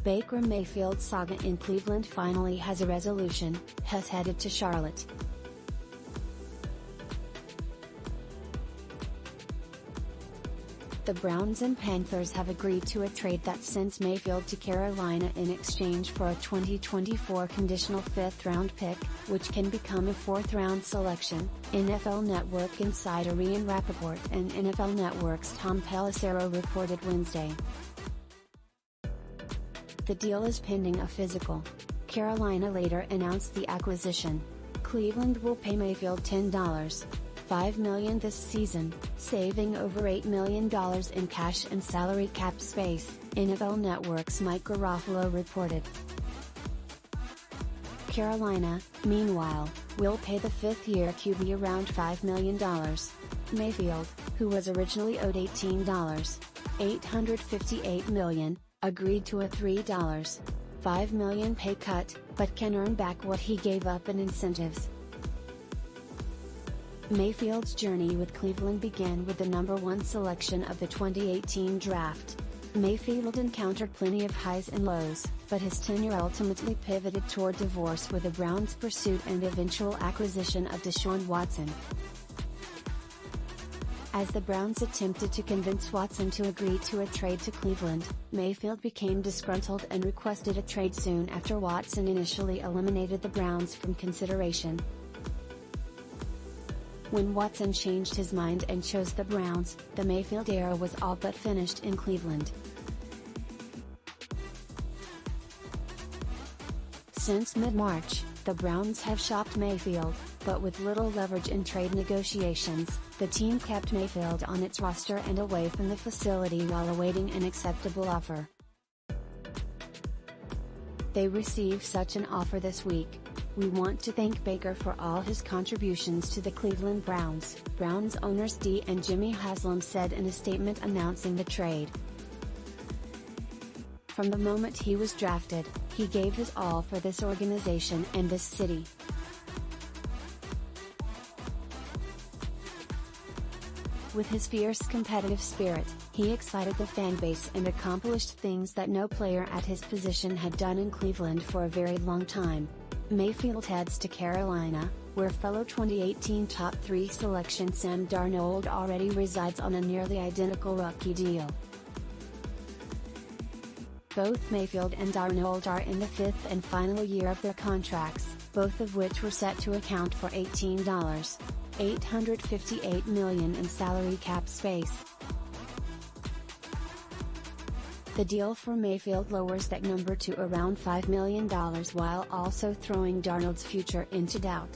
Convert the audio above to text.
Baker Mayfield saga in Cleveland finally has a resolution, has headed to Charlotte. The Browns and Panthers have agreed to a trade that sends Mayfield to Carolina in exchange for a 2024 conditional 5th-round pick, which can become a 4th-round selection, NFL Network insider Rapoport and NFL Network's Tom Pelissero reported Wednesday. The deal is pending a physical. Carolina later announced the acquisition. Cleveland will pay Mayfield $10.5 million this season, saving over $8 million in cash and salary cap space, NFL Network's Mike Garafolo reported. Carolina, meanwhile, will pay the 5th-year QB around $5 million. Mayfield, who was originally owed $18.858 million, agreed to a $3.5 million pay cut, but can earn back what he gave up in incentives. Mayfield's journey with Cleveland began with the number 1 selection of the 2018 draft. Mayfield encountered plenty of highs and lows, but his tenure ultimately pivoted toward divorce with the Browns' pursuit and eventual acquisition of Deshaun Watson. As the Browns attempted to convince Watson to agree to a trade to Cleveland, Mayfield became disgruntled and requested a trade soon after Watson initially eliminated the Browns from consideration. When Watson changed his mind and chose the Browns, the Mayfield era was all but finished in Cleveland. Since mid-March, the Browns have shopped Mayfield, but with little leverage in trade negotiations, the team kept Mayfield on its roster and away from the facility while awaiting an acceptable offer. They received such an offer this week. "We want to thank Baker for all his contributions to the Cleveland Browns," Browns owners Dee and Jimmy Haslam said in a statement announcing the trade. "From the moment he was drafted, he gave his all for this organization and this city. With his fierce competitive spirit, he excited the fanbase and accomplished things that no player at his position had done in Cleveland for a very long time." Mayfield heads to Carolina, where fellow 2018 top 3 selection Sam Darnold already resides on a nearly identical rookie deal. Both Mayfield and Darnold are in the 5th and final year of their contracts, both of which were set to account for $18.858 million in salary cap space. The deal for Mayfield lowers that number to around $5 million while also throwing Darnold's future into doubt.